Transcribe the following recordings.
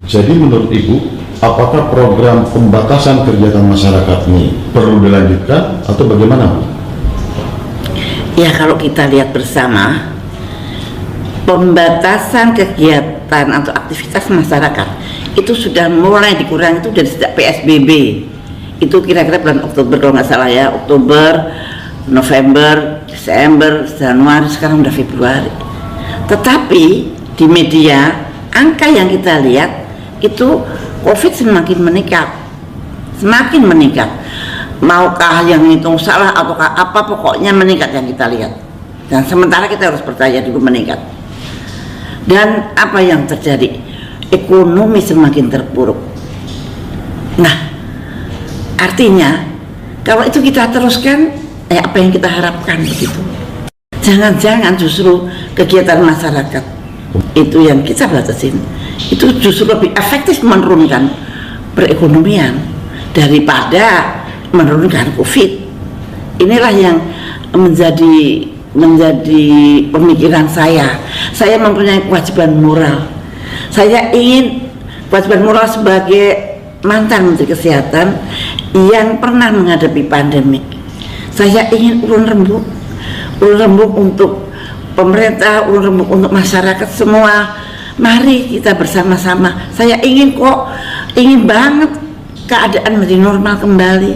Jadi menurut Ibu, apakah program pembatasan kegiatan masyarakat ini perlu dilanjutkan atau bagaimana, Bu? Ya, kalau kita lihat bersama, pembatasan kegiatan atau aktivitas masyarakat itu sudah mulai dikurangi itu dari sejak PSBB. Itu kira-kira bulan Oktober kalau nggak salah ya, Oktober, November, Desember, Januari, sekarang udah Februari. Tetapi di media, angka yang kita lihat itu COVID semakin meningkat. Maukah yang hitung salah ataukah apa, pokoknya meningkat yang kita lihat. Dan sementara kita harus percaya dulu meningkat. Dan apa yang terjadi? Ekonomi semakin terpuruk. Nah, artinya kalau itu kita teruskan, apa yang kita harapkan begitu. Jangan-jangan justru kegiatan masyarakat itu yang kita batasin, itu justru lebih efektif menurunkan perekonomian daripada menurunkan COVID. Inilah yang menjadi pemikiran saya. Saya mempunyai kewajiban moral. Saya ingin kewajiban moral sebagai mantan Menteri Kesehatan yang pernah menghadapi pandemik. Saya ingin ulun rembuk untuk pemerintah, ulun rembuk untuk masyarakat semua. Mari kita bersama-sama. Saya ingin banget keadaan menjadi normal kembali.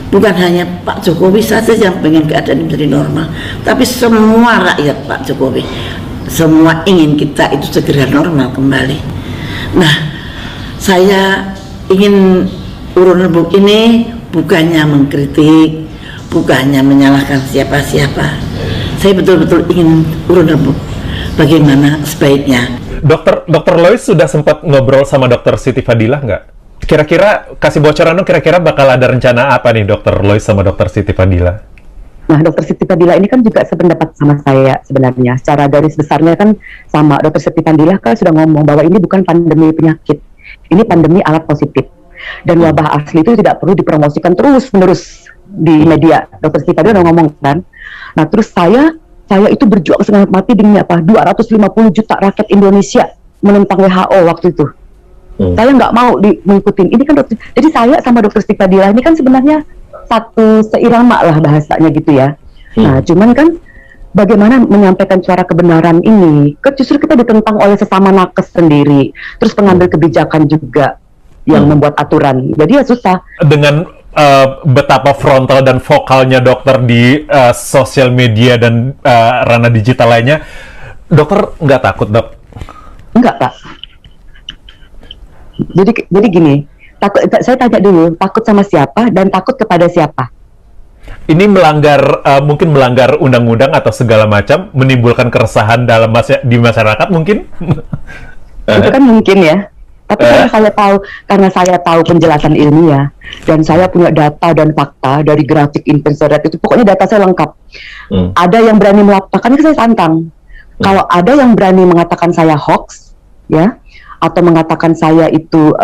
Bukan hanya Pak Jokowi saja yang pengen keadaan menjadi normal, tapi semua rakyat Pak Jokowi, semua ingin kita itu segera normal kembali. Nah, saya ingin urun rembuk ini bukannya mengkritik, bukannya menyalahkan siapa-siapa. Saya betul-betul ingin urun rembuk bagaimana sebaiknya. Dokter Lois sudah sempat ngobrol sama Dokter Siti Fadilah nggak? Kira-kira kasih bocoran dong, kira-kira bakal ada rencana apa nih Dokter Lois sama Dokter Siti Fadilah? Nah, Dokter Siti Fadilah ini kan juga sependapat sama saya sebenarnya. Secara garis besarnya kan sama. Dokter Siti Fadilah kan sudah ngomong bahwa ini bukan pandemi penyakit, ini pandemi alat positif. Dan wabah asli itu tidak perlu dipromosikan terus-menerus di media. Dokter Siti Fadilah udah ngomong kan. Nah, terus saya itu berjuang setengah mati demi apa? 250 juta rakyat Indonesia menentang WHO waktu itu. Saya nggak mau mengikuti. Ini kan dokter. Jadi saya sama Dokter Siti Fadilah ini kan sebenarnya satu seirama lah bahasanya gitu ya. Nah, cuman kan bagaimana menyampaikan suara kebenaran ini? Justru kita ditentang oleh sesama nakes sendiri. Terus pengambil kebijakan juga yang membuat aturan. Jadi ya susah. Dengan betapa frontal dan vokalnya dokter di sosial media dan ranah digital lainnya, dokter nggak takut, Dok? Enggak, Pak. Jadi gini, saya tanya dulu, takut sama siapa dan takut kepada siapa? Ini mungkin melanggar undang-undang atau segala macam, menimbulkan keresahan di masyarakat mungkin? Itu kan mungkin ya. Tapi karena saya tahu penjelasan ilmiah dan saya punya data dan fakta dari grafik infrared itu, pokoknya data saya lengkap. Ada yang berani melaporkan, ini saya tantang. Kalau ada yang berani mengatakan saya hoax, ya, atau mengatakan saya itu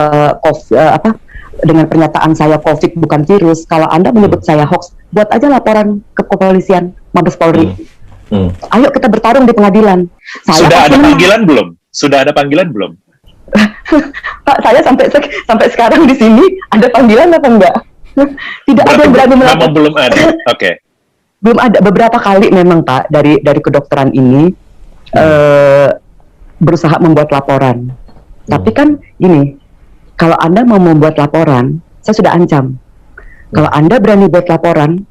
dengan pernyataan saya COVID bukan virus, kalau Anda menyebut saya hoax, buat aja laporan ke kepolisian, Mabes Polri. Ayo kita bertarung di pengadilan. Sudah ada panggilan belum? Pak, saya sampai sekarang di sini ada panggilan apa enggak? Tidak ada yang berani melaporkan. Belum ada. Oke. Belum ada. Beberapa kali memang Pak dari kedokteran ini berusaha membuat laporan. Tapi kan ini, kalau Anda mau membuat laporan, saya sudah ancam. Kalau Anda berani buat laporan,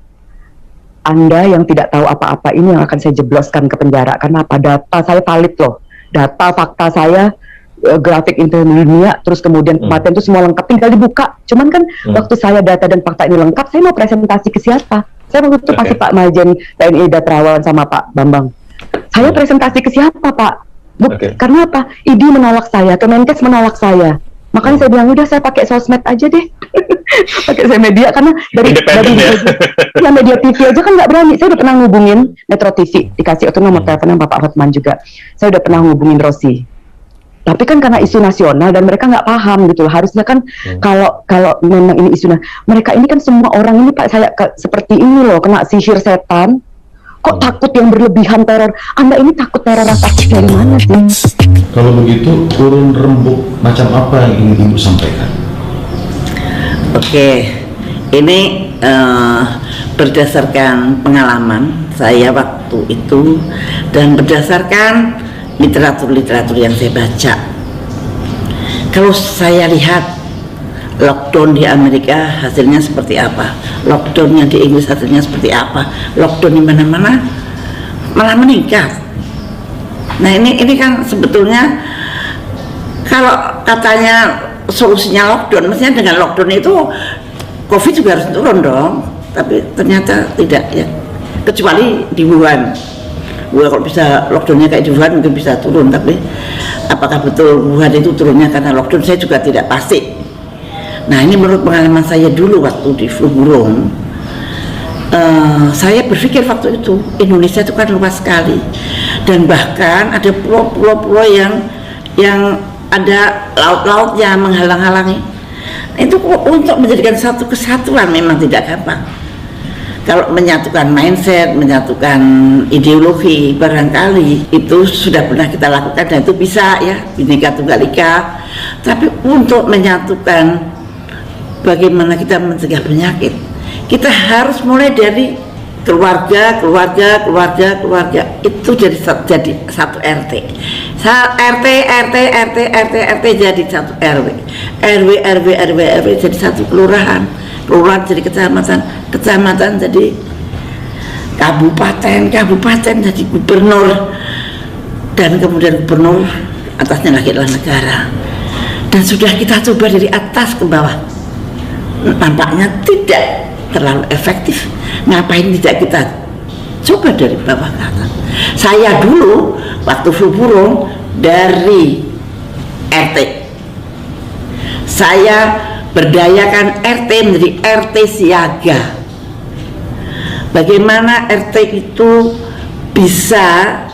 Anda yang tidak tahu apa-apa ini yang akan saya jebloskan ke penjara. Karena apa? Data saya valid loh. Data, fakta saya, grafik ilmiah, terus kemudian kematian itu semua lengkap, tinggal dibuka. Cuman kan waktu saya data dan fakta ini lengkap, saya mau presentasi ke siapa? Saya waktu itu pasti Pak Majen, TNI Datrawan sama Pak Bambang. Saya presentasi ke siapa, Pak? Karena apa? ID menolak saya, Kemenkes menolak saya. Makanya saya bilang, udah saya pakai sosmed aja deh. Pakai saya media, karena dari media TV aja kan nggak berani. Saya udah pernah ngubungin Metro TV, dikasih itu nomor teleponnya Bapak Hotman juga. Saya udah pernah ngubungin Rosi. Tapi kan karena isu nasional dan mereka nggak paham gitu loh. Harusnya kan kalau memang ini mereka ini kan semua orang ini Pak, saya seperti ini loh, kena sihir setan. Kok takut yang berlebihan teror? Anda ini takut teror takut dari mana sih? Kalau begitu, urun rembuk macam apa yang ingin Ibu sampaikan? Oke, ini berdasarkan pengalaman saya waktu itu dan berdasarkan literatur-literatur yang saya baca. Kalau saya lihat lockdown di Amerika hasilnya seperti apa, lockdown yang di Inggris hasilnya seperti apa, lockdown di mana-mana malah meningkat. Nah ini kan sebetulnya kalau katanya solusinya lockdown, maksudnya dengan lockdown itu COVID juga harus turun dong, tapi ternyata tidak ya, kecuali di Wuhan. Kalau bisa lockdownnya kayak di Wuhan mungkin bisa turun, tapi apakah betul Wuhan itu turunnya karena lockdown saya juga tidak pasti. Nah ini menurut pengalaman saya dulu waktu di flu burung, saya berpikir waktu itu Indonesia itu kan luas sekali dan bahkan ada pulau-pulau yang ada laut-lautnya menghalang-halangi. Itu untuk menjadikan satu kesatuan memang tidak gampang. Kalau menyatukan mindset, menyatukan ideologi barangkali itu sudah pernah kita lakukan dan itu bisa ya, Bhinneka Tunggal Ika. Tapi untuk menyatukan bagaimana kita mencegah penyakit, kita harus mulai dari keluarga itu jadi satu RT, RT jadi satu RW jadi satu kelurahan jadi kecamatan jadi kabupaten jadi gubernur, dan kemudian gubernur atasnya lagi adalah negara. Dan sudah kita coba dari atas ke bawah, nampaknya tidak terlalu efektif. Ngapain tidak kita coba dari bawah ke atas? Saya dulu waktu flu burung dari RT, saya berdayakan RT menjadi RT siaga. Bagaimana RT itu bisa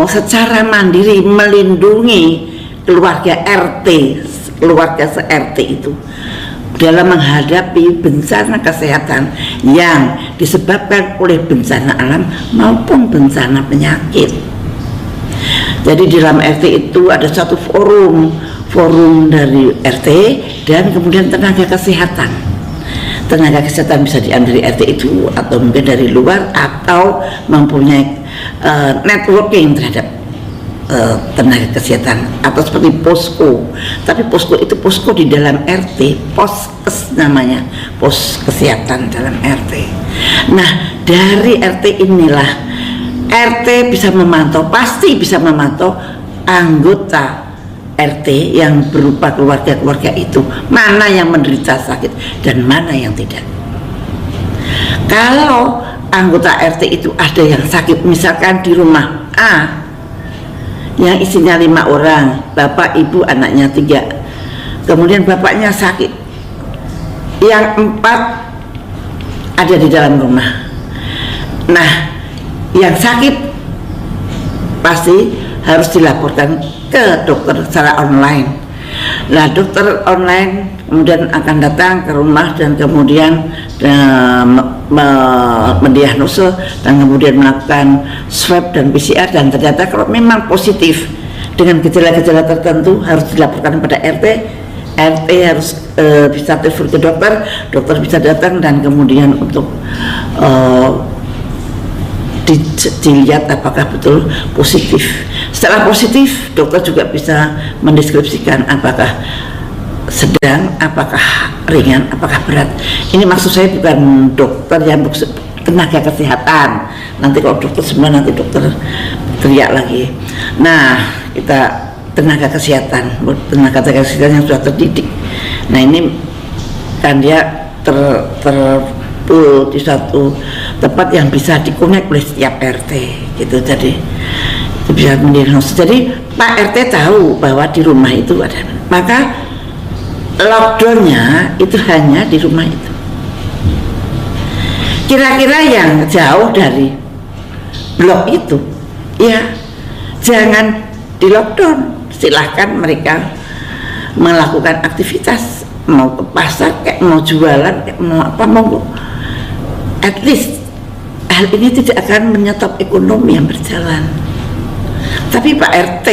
secara mandiri melindungi keluarga RT, keluarga se-RT itu dalam menghadapi bencana kesehatan yang disebabkan oleh bencana alam maupun bencana penyakit. Jadi di dalam RT itu ada satu forum dari RT dan kemudian tenaga kesehatan. Tenaga kesehatan bisa diambil dari RT itu atau mungkin dari luar atau mempunyai networking terhadap tenaga kesehatan atau seperti posko. Tapi posko itu posko di dalam RT, poskes namanya, pos kesehatan dalam RT. Nah dari RT inilah RT bisa memantau, pasti bisa memantau anggota RT yang berupa keluarga-keluarga itu, mana yang menderita sakit dan mana yang tidak. Kalau anggota RT itu ada yang sakit, misalkan di rumah A yang isinya 5 orang, bapak, ibu, anaknya 3, kemudian bapaknya sakit, yang 4 ada di dalam rumah. Nah yang sakit pasti harus dilaporkan ke dokter secara online. Nah dokter online kemudian akan datang ke rumah dan kemudian mendiagnosa dan kemudian melakukan swab dan PCR, dan ternyata kalau memang positif dengan gejala-gejala tertentu harus dilaporkan pada RT. RT harus bisa telepon ke dokter, dokter bisa datang dan kemudian untuk dilihat apakah betul positif. Setelah positif, dokter juga bisa mendeskripsikan apakah sedang, apakah ringan, apakah berat. Ini maksud saya bukan dokter yang tenaga kesehatan. Nanti kalau dokter semua nanti dokter teriak lagi. Nah, kita tenaga kesehatan yang sudah terdidik. Nah ini kan dia terpul di satu tempat yang bisa dikonek oleh setiap RT gitu. Jadi bisa mendiagnosis. Jadi Pak RT tahu bahwa di rumah itu ada, maka lockdownnya itu hanya di rumah itu. Kira-kira yang jauh dari blok itu ya jangan di lockdown, silahkan mereka melakukan aktivitas, mau ke pasar kayak mau jualan kayak mau apa, mau at least hal ini tidak akan menyetop ekonomi yang berjalan. Tapi Pak RT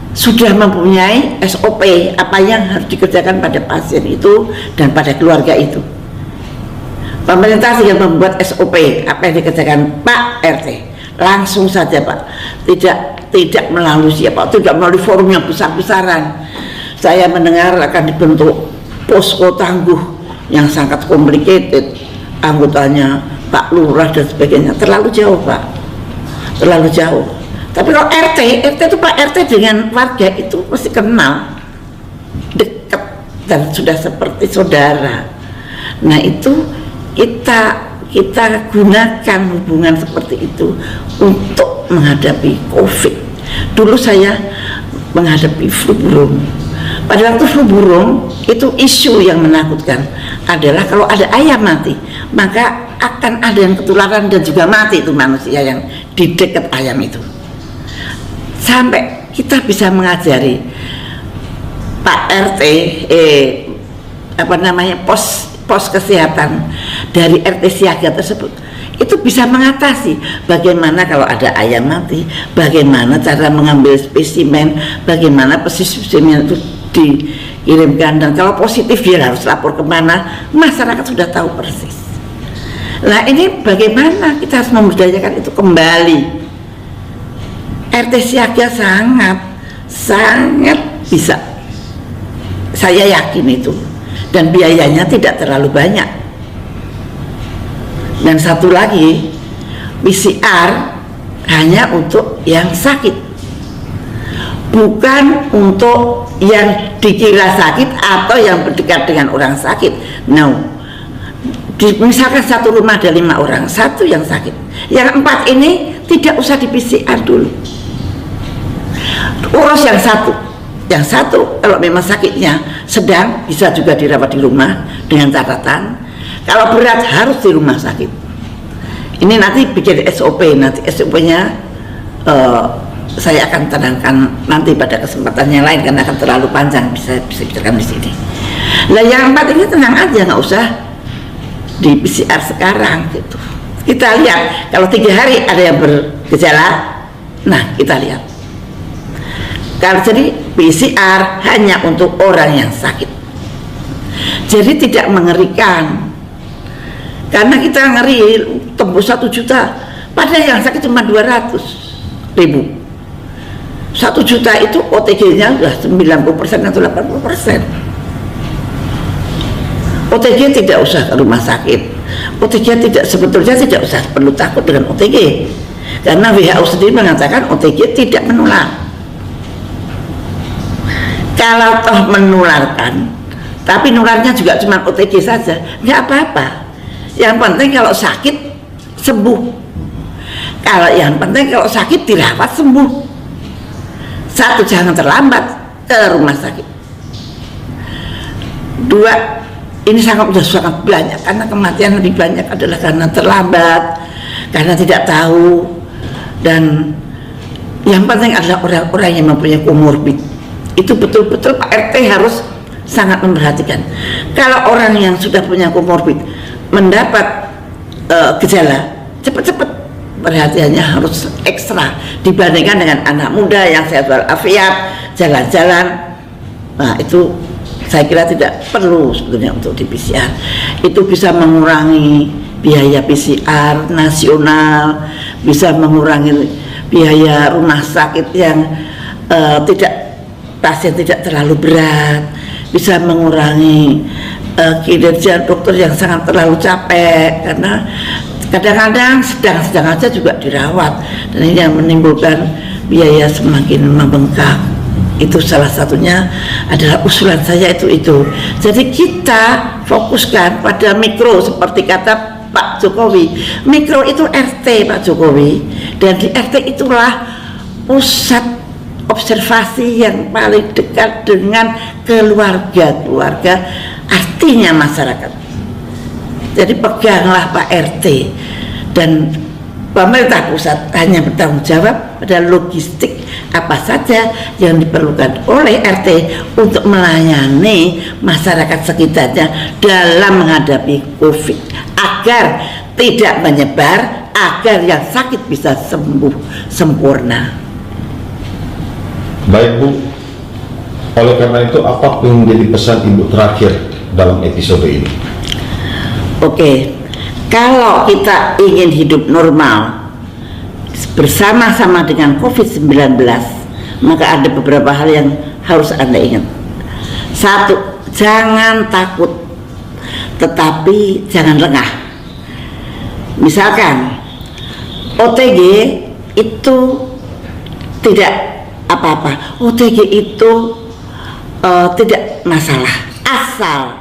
sudah mempunyai SOP apa yang harus dikerjakan pada pasien itu dan pada keluarga itu. Pemerintah tinggal membuat SOP apa yang dikerjakan Pak RT, langsung saja Pak, tidak melalui siapa, tidak melalui forum yang besar-besaran. Saya mendengar akan dibentuk posko tangguh yang sangat complicated, anggotanya Pak Lurah dan sebagainya, terlalu jauh Pak, terlalu jauh. Tapi kalau RT itu Pak RT dengan warga itu pasti kenal, dekat dan sudah seperti saudara. Nah itu kita gunakan hubungan seperti itu untuk menghadapi COVID. Dulu saya menghadapi flu burung. Pada waktu flu burung itu isu yang menakutkan adalah kalau ada ayam mati, maka akan ada yang ketularan dan juga mati itu manusia yang di dekat ayam itu. Sampai kita bisa mengajari Pak RT pos kesehatan dari RT siaga tersebut itu bisa mengatasi bagaimana kalau ada ayam mati, bagaimana cara mengambil spesimen, bagaimana spesimen itu dikirimkan, dan kalau positif dia harus lapor kemana, masyarakat sudah tahu persis. Nah ini bagaimana kita harus membudayakan itu kembali. RT siaga sangat bisa, saya yakin itu, dan biayanya tidak terlalu banyak. Dan satu lagi, PCR hanya untuk yang sakit, bukan untuk yang dikira sakit atau yang berdekat dengan orang sakit. No, misalkan satu rumah ada 5 orang, satu yang sakit, yang 4 ini tidak usah di PCR dulu, urus yang satu kalau memang sakitnya sedang bisa juga dirawat di rumah dengan catatan kalau berat harus di rumah sakit. Ini nanti bikin SOP, nanti SOP-nya saya akan tenangkan nanti pada kesempatan yang lain karena akan terlalu panjang, bisa bicarakan di sini. Nah yang 4 ini tenang aja, nggak usah di PCR sekarang gitu. Kita lihat kalau 3 hari ada yang bergejala, nah kita lihat. Kalau jadi PCR hanya untuk orang yang sakit, jadi tidak mengerikan. Karena kita ngeri tembus 1 juta, padahal yang sakit cuma 200.000. 1 juta itu OTG-nya sudah 90% atau 80%. OTG tidak usah ke rumah sakit. OTG sebetulnya tidak usah perlu takut dengan OTG, karena WHO sendiri mengatakan OTG tidak menular. Kalau toh menularkan, tapi nularnya juga cuma OTG saja, nggak apa-apa. Yang penting kalau sakit sembuh. Yang penting kalau sakit dirawat sembuh. 1, jangan terlambat ke rumah sakit. 2, ini sangat banyak karena kematian lebih banyak adalah karena terlambat, karena tidak tahu, dan yang penting adalah orang-orang yang mempunyai komorbid. Itu betul-betul Pak RT harus sangat memperhatikan. Kalau orang yang sudah punya komorbid mendapat gejala, cepat-cepat perhatiannya harus ekstra dibandingkan dengan anak muda yang sehat walafiat, jalan-jalan. Nah itu saya kira tidak perlu sebetulnya untuk di PCR. Itu bisa mengurangi biaya PCR nasional, bisa mengurangi biaya rumah sakit yang pasien tidak terlalu berat, bisa mengurangi kinerja dokter yang sangat terlalu capek, karena kadang-kadang sedang aja juga dirawat, dan ini yang menimbulkan biaya semakin membengkak. Itu salah satunya adalah usulan saya itu. Jadi kita fokuskan pada mikro seperti kata Pak Jokowi. Mikro itu RT Pak Jokowi, dan di RT itulah pusat observasi yang paling dekat dengan keluarga, artinya masyarakat. Jadi peganglah Pak RT, dan pemerintah pusat hanya bertanggung jawab pada logistik apa saja yang diperlukan oleh RT untuk melayani masyarakat sekitarnya dalam menghadapi COVID agar tidak menyebar agar yang sakit bisa sembuh sempurna. Baik Bu, oleh karena itu apa yang menjadi pesan Ibu terakhir dalam episode ini? Oke, kalau kita ingin hidup normal bersama-sama dengan COVID-19, maka ada beberapa hal yang harus Anda ingat. Satu, jangan takut, tetapi jangan lengah. Misalkan OTG itu tidak apa-apa, OTG itu tidak masalah, asal